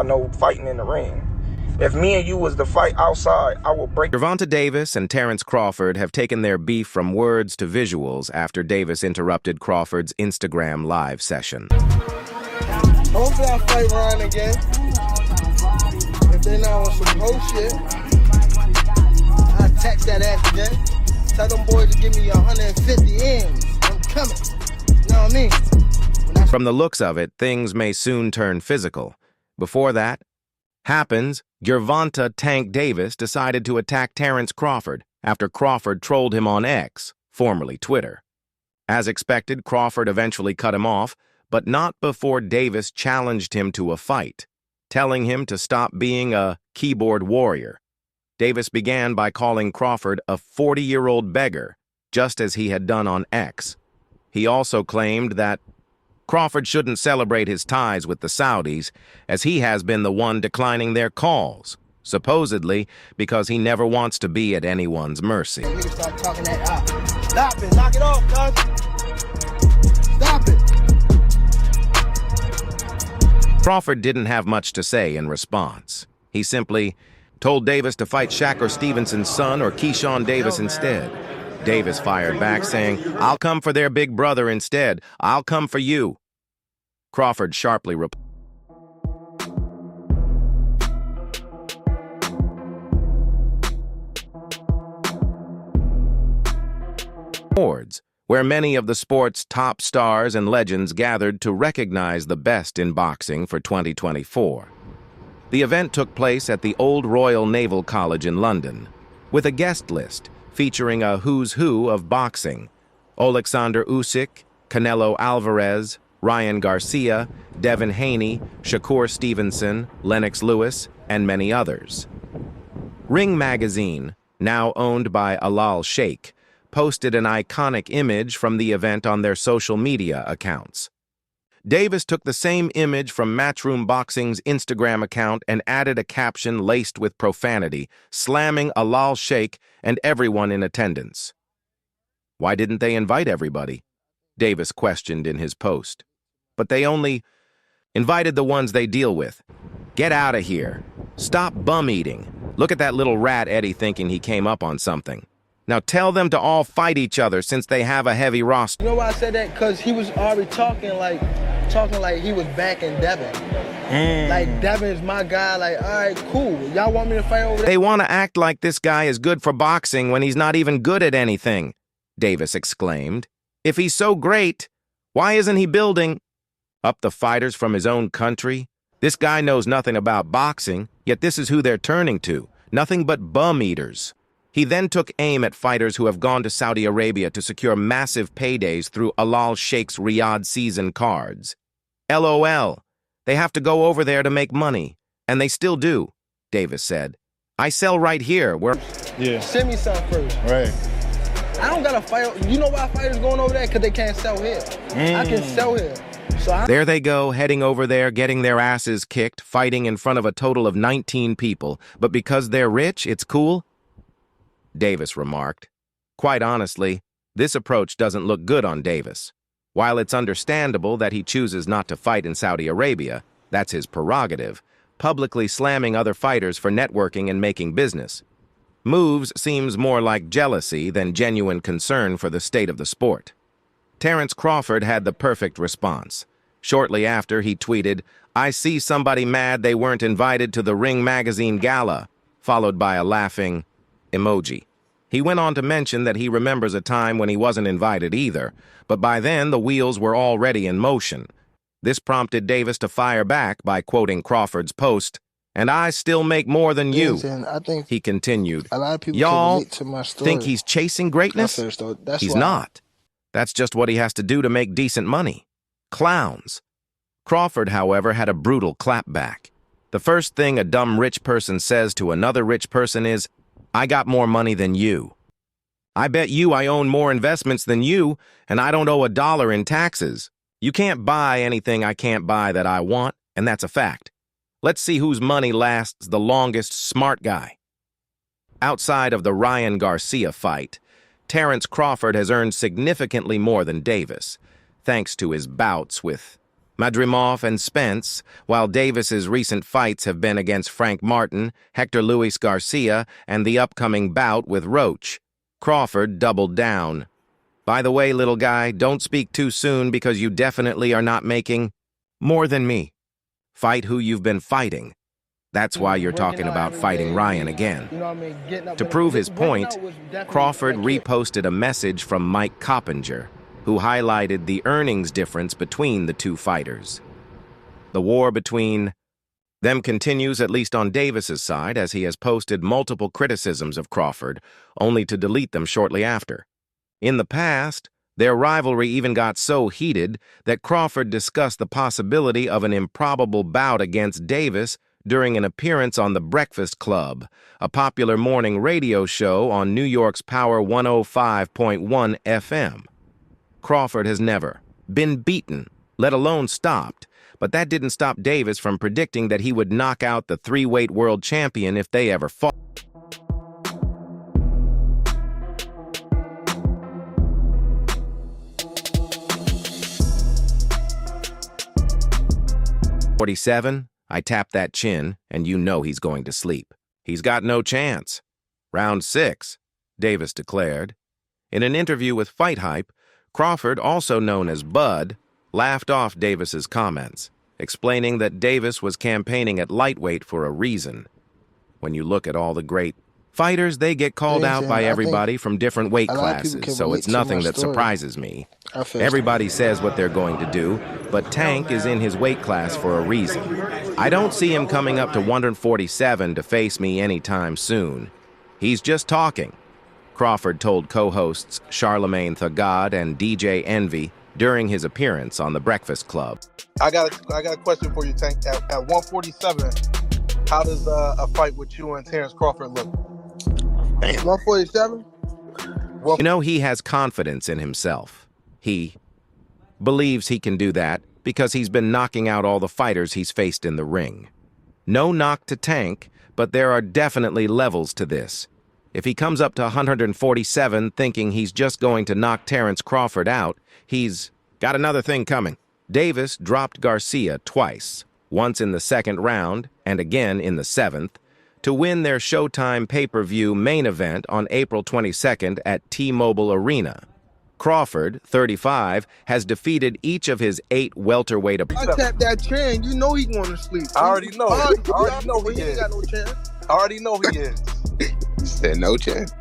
about no fighting in the ring. If me and you was to fight outside, I will break. Gervonta Davis and Terence Crawford have taken their beef from words to visuals after Davis interrupted Crawford's Instagram live session. Hopefully I fight Ryan again. If they not on some whole shit, I text that ass again. Tell them boys to give me 150 M's. I'm coming. You know what I mean? From the looks of it, things may soon turn physical. Before that happens, Gervonta Tank Davis decided to attack Terence Crawford after Crawford trolled him on X, formerly Twitter. As expected, Crawford eventually cut him off, but not before Davis challenged him to a fight, telling him to stop being a keyboard warrior. Davis began by calling Crawford a 40-year-old beggar, just as he had done on X. He also claimed that Crawford shouldn't celebrate his ties with the Saudis, as he has been the one declining their calls, supposedly because he never wants to be at anyone's mercy. You start talking that up. Stop it. Knock it off, cuz. Stop it. Crawford didn't have much to say in response. He simply told Davis to fight Shaq or Stevenson's son or Keyshawn Davis instead. Davis fired back, saying, "I'll come for their big brother instead. I'll come for you." Crawford sharply replied, where many of the sport's top stars and legends gathered to recognize the best in boxing for 2024. The event took place at the Old Royal Naval College in London, with a guest list featuring a who's who of boxing: Alexander Usyk, Canelo Alvarez, Ryan Garcia, Devin Haney, Shakur Stevenson, Lennox Lewis, and many others. Ring Magazine, now owned by Alal Sheikh, posted an iconic image from the event on their social media accounts. Davis took the same image from Matchroom Boxing's Instagram account and added a caption laced with profanity, slamming Alal Sheikh and everyone in attendance. Why didn't they invite everybody? Davis questioned in his post. But they only invited the ones they deal with. Get out of here. Stop bum-eating. Look at that little rat Eddie thinking he came up on something. Now tell them to all fight each other since they have a heavy roster. You know why I said that? Because he was already talking like he was back in Devin. Like, Devin is my guy. Like, all right, cool. Y'all want me to fight over there? They want to act like this guy is good for boxing when he's not even good at anything, Davis exclaimed. If he's so great, why isn't he building up the fighters from his own country? This guy knows nothing about boxing, yet this is who they're turning to. Nothing but bum-eaters. He then took aim at fighters who have gone to Saudi Arabia to secure massive paydays through Alal Sheikh's Riyadh season cards. LOL. They have to go over there to make money, and they still do, Davis said. I sell right here. Send me some first. Right. I don't got to fight. You know why fighters going over there? Because they can't sell here. I can sell here. There they go, heading over there, getting their asses kicked, fighting in front of a total of 19 people. But because they're rich, it's cool? Davis remarked. Quite honestly, this approach doesn't look good on Davis. While it's understandable that he chooses not to fight in Saudi Arabia, that's his prerogative, publicly slamming other fighters for networking and making business. Moves seems more like jealousy than genuine concern for the state of the sport. Terence Crawford had the perfect response. Shortly after, he tweeted, "I see somebody mad they weren't invited to the Ring Magazine gala," followed by a laughing emoji. He went on to mention that he remembers a time when he wasn't invited either, but by then the wheels were already in motion. This prompted Davis to fire back by quoting Crawford's post, "And I still make more than you," I think he continued. a lot of people Y'all can relate to my story. think he's chasing greatness? He's not. That's just what he has to do to make decent money. Clowns. Crawford, however, had a brutal clapback. The first thing a dumb rich person says to another rich person is, "I got more money than you. I bet you I own more investments than you, and I don't owe $1 in taxes. You can't buy anything I can't buy that I want, and that's a fact. Let's see whose money lasts the longest, smart guy." Outside of the Ryan Garcia fight, Terence Crawford has earned significantly more than Davis, thanks to his bouts with Madrimov and Spence, while Davis's recent fights have been against Frank Martin, Hector Luis Garcia, and the upcoming bout with Roach. Crawford doubled down. By the way, little guy, don't speak too soon because you definitely are not making more than me. Fight who you've been fighting. That's why you're talking about fighting Ryan again. To prove his point, Crawford reposted a message from Mike Coppinger, who highlighted the earnings difference between the two fighters. The war between them continues, at least on Davis's side, as he has posted multiple criticisms of Crawford, only to delete them shortly after. In the past, their rivalry even got so heated that Crawford discussed the possibility of an improbable bout against Davis during an appearance on The Breakfast Club, a popular morning radio show on New York's Power 105.1 FM. Crawford has never been beaten, let alone stopped, but that didn't stop Davis from predicting that he would knock out the three-weight world champion if they ever fought. 47, I tap that chin, and you know he's going to sleep. He's got no chance. Round 6, Davis declared. In an interview with Fight Hype, Crawford, also known as Bud, laughed off Davis's comments, explaining that Davis was campaigning at lightweight for a reason. When you look at all the great fighters, they get called out by everybody from different weight classes, so it's nothing that surprises me. Everybody says what they're going to do, but Tank is in his weight class for a reason. I don't see him coming up to 147 to face me anytime soon. He's just talking, Crawford told co-hosts Charlemagne the God and DJ Envy during his appearance on The Breakfast Club. I got a question for you, Tank. At 147, how does a fight with you and Terence Crawford look? 147? You know, he has confidence in himself. He believes he can do that because he's been knocking out all the fighters he's faced in the ring. No knock to Tank, but there are definitely levels to this. If he comes up to 147 thinking he's just going to knock Terence Crawford out, he's got another thing coming. Davis dropped Garcia twice, once in the second round and again in the 7th, to win their Showtime pay-per-view main event on April 22nd at T-Mobile Arena. Crawford, 35, has defeated each of his 8 welterweight opponents. I tap that chin, you know he going to sleep. I already know. I already know he ain't is. got no chance. I already know he is. Said no chance.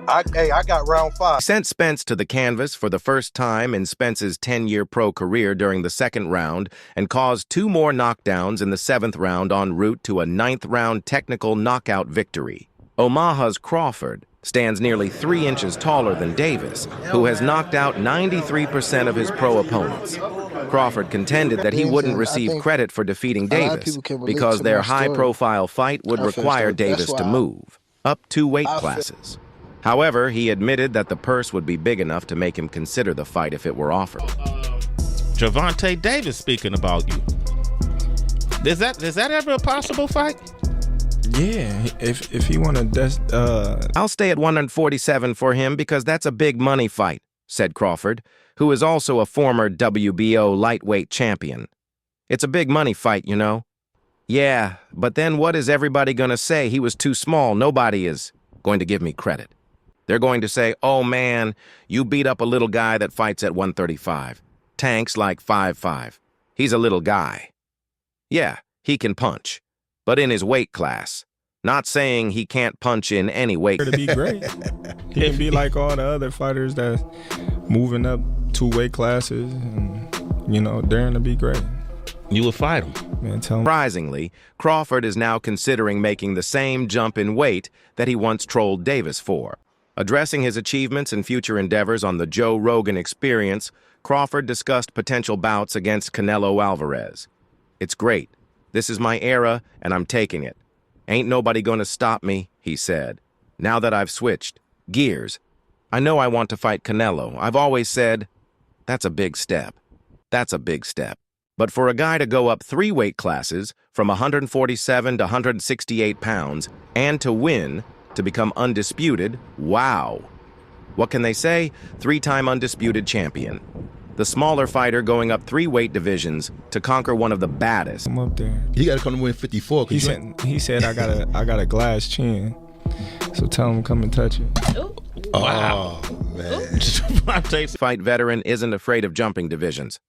I got round 5. Sent Spence to the canvas for the first time in Spence's 10-year pro career during the 2nd round and caused 2 more knockdowns in the 7th round en route to a 9th-round technical knockout victory. Omaha's Crawford stands nearly 3 inches taller than Davis, who has knocked out 93% of his pro opponents. Crawford contended that he wouldn't receive credit for defeating Davis because their high-profile fight would require Davis to move up 2 weight classes. However, he admitted that the purse would be big enough to make him consider the fight if it were offered. Gervonta Davis speaking about you. Is that ever a possible fight? Yeah, if he want to... I'll stay at 147 for him because that's a big money fight, said Crawford, who is also a former WBO lightweight champion. It's a big money fight, you know. Yeah, but then what is everybody going to say? He was too small. Nobody is going to give me credit. They're going to say, oh man, you beat up a little guy that fights at 135. Tank's like 5'5". He's a little guy. Yeah, he can punch, but in his weight class. Not saying he can't punch in any weight. To be great. He can be like all the other fighters that moving up 2 weight classes and, you know, daring to be great. You would fight him. Man, tell him. Surprisingly, Crawford is now considering making the same jump in weight that he once trolled Davis for. Addressing his achievements and future endeavors on the Joe Rogan Experience, Crawford discussed potential bouts against Canelo Alvarez. It's great. This is my era, and I'm taking it. Ain't nobody gonna stop me, he said. Now that I've switched gears, I know I want to fight Canelo. I've always said, that's a big step. That's a big step. But for a guy to go up 3 weight classes, from 147 to 168 pounds, and to win, to become undisputed, wow. What can they say? 3-time undisputed champion. the smaller fighter going up 3 weight divisions to conquer one of the baddest. I'm up there. You got to come to win 54. He said I got a glass chin, so tell him come and touch it. Ooh. Wow. Gervonta fight veteran isn't afraid of jumping divisions.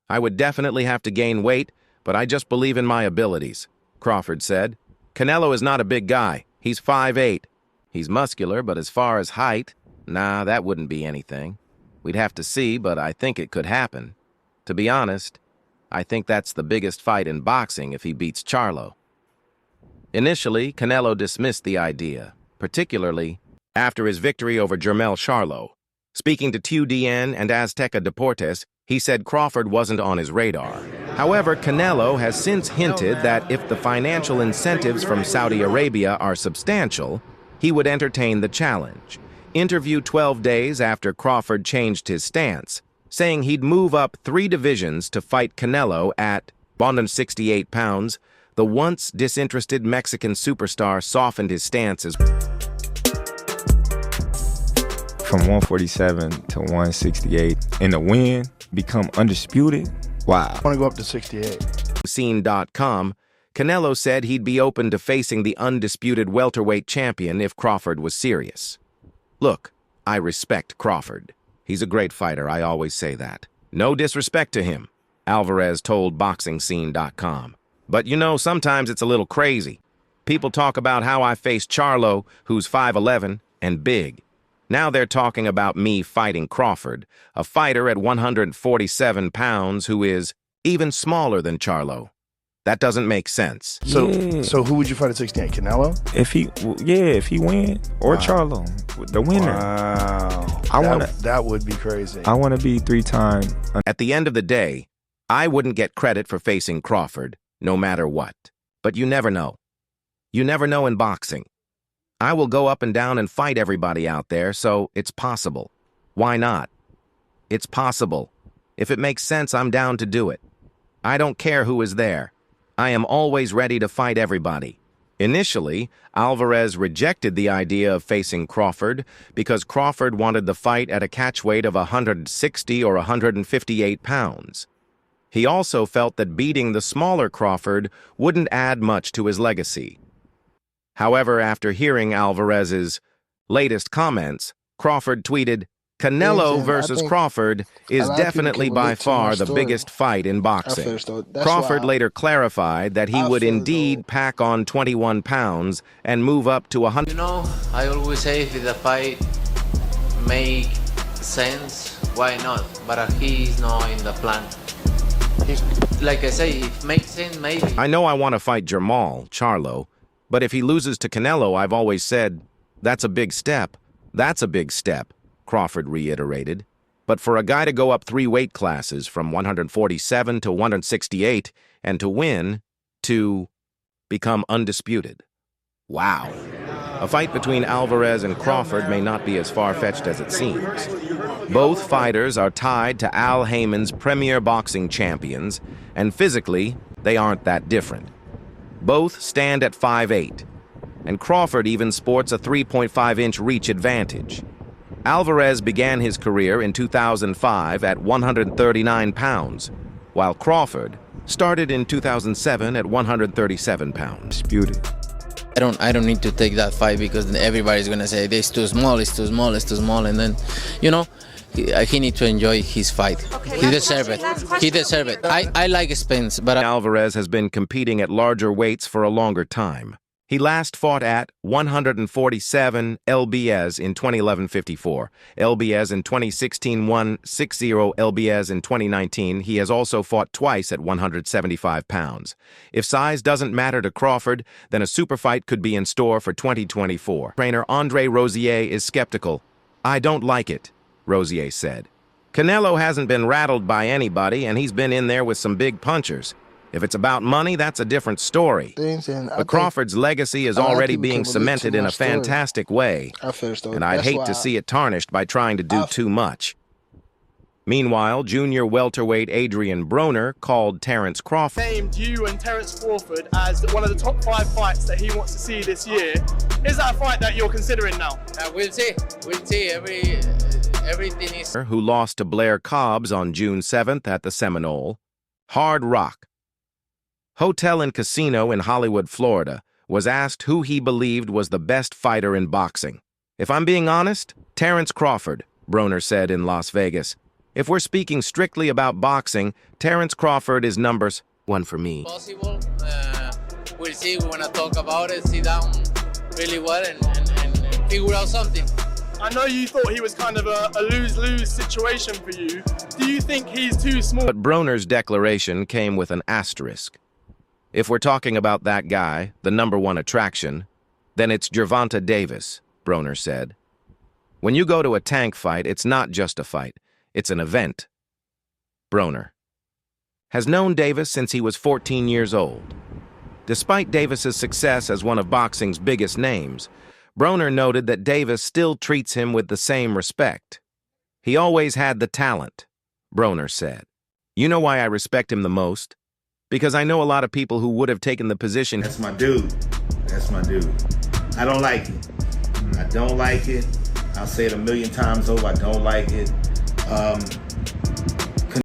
I would definitely have to gain weight, but I just believe in my abilities, Crawford said. Canelo is not a big guy. He's 5'8". He's muscular, but as far as height, nah, that wouldn't be anything. We'd have to see, but I think it could happen. To be honest, I think that's the biggest fight in boxing if he beats Charlo. Initially, Canelo dismissed the idea, particularly after his victory over Jermell Charlo. Speaking to TUDN and Azteca Deportes, he said Crawford wasn't on his radar. However, Canelo has since hinted that if the financial incentives from Saudi Arabia are substantial, he would entertain the challenge. Interview 12 days after Crawford changed his stance, saying he'd move up 3 divisions to fight Canelo at 168 pounds. The once disinterested Mexican superstar softened his stance as From 147 to 168, and the win, become undisputed. Wow. I want to go up to 68. Scene.com, Canelo said he'd be open to facing the undisputed welterweight champion if Crawford was serious. Look, I respect Crawford. He's a great fighter, I always say that. No disrespect to him, Alvarez told BoxingScene.com. But you know, sometimes it's a little crazy. People talk about how I faced Charlo, who's 5'11", and big. Now they're talking about me fighting Crawford, a fighter at 147 pounds who is even smaller than Charlo. That doesn't make sense. So who would you fight at 68? Canelo? If he win, or Charlo, the winner. Wow. That would be crazy. I want to be 3-time. At the end of the day, I wouldn't get credit for facing Crawford, no matter what. But you never know. You never know in boxing. I will go up and down and fight everybody out there, so it's possible. Why not? It's possible. If it makes sense, I'm down to do it. I don't care who is there. I am always ready to fight everybody. Initially, Alvarez rejected the idea of facing Crawford because Crawford wanted the fight at a catchweight of 160 or 158 pounds. He also felt that beating the smaller Crawford wouldn't add much to his legacy. However, after hearing Alvarez's latest comments, Crawford tweeted, Canelo versus Crawford is definitely by far the biggest fight in boxing. Crawford later clarified that he would indeed pack on 21 pounds and move up to 100. You know, I always say if the fight make sense, why not? But he's not in the plan. Like I say, if it makes sense, maybe. I know I want to fight Charlo, but if he loses to Canelo, I've always said, that's a big step. That's a big step, Crawford reiterated. But for a guy to go up 3 weight classes from 147 to 168 and to win, to become undisputed. Wow. A fight between Alvarez and Crawford may not be as far-fetched as it seems. Both fighters are tied to Al Haymon's premier boxing champions, and physically, they aren't that different. Both stand at 5'8", and Crawford even sports a 3.5-inch reach advantage. Alvarez began his career in 2005 at 139 pounds, while Crawford started in 2007 at 137 pounds. Disputed. I don't need to take that fight because everybody's gonna say it's too small, it's too small, it's too small, and then, you know, he needs to enjoy his fight. Okay, he deserves it. He deserves it. I like Spence, but Alvarez has been competing at larger weights for a longer time. He last fought at 147 lbs in 2011-54, lbs in 2016, 160 lbs in 2019. He has also fought twice at 175 pounds. If size doesn't matter to Crawford, then a super fight could be in store for 2024. Trainer Andre Rosier is skeptical. I don't like it, Rosier said. Canelo hasn't been rattled by anybody, and he's been in there with some big punchers. If it's about money, that's a different story. But Crawford's legacy is already being cemented in a fantastic way, and I'd hate to see it tarnished by trying to do too much. Meanwhile, junior welterweight Adrian Broner called Terence Crawford. Named you and Terence Crawford as one of the top 5 fights that he wants to see this year. Is that a fight that you're considering now? We'll see. We'll see. Everything is... Who lost to Blair Cobbs on June 7th at the Seminole. Hard Rock. Hotel and Casino in Hollywood, Florida, was asked who he believed was the best fighter in boxing. If I'm being honest, Terence Crawford, Broner said in Las Vegas. If we're speaking strictly about boxing, Terence Crawford is numbers one for me. Possible. We'll see. We want to talk about it, sit down really well and figure out something. I know you thought he was kind of a lose-lose situation for you. Do you think he's too small? But Broner's declaration came with an asterisk. If we're talking about that guy, the #1 attraction, then it's Gervonta Davis, Broner said. When you go to a tank fight, it's not just a fight, it's an event. Broner has known Davis since he was 14 years old. Despite Davis's success as one of boxing's biggest names, Broner noted that Davis still treats him with the same respect. He always had the talent, Broner said. You know why I respect him the most? Because I know a lot of people who would have taken the position. That's my dude. That's my dude. I don't like it. I don't like it. I'll say it a million times over. I don't like it.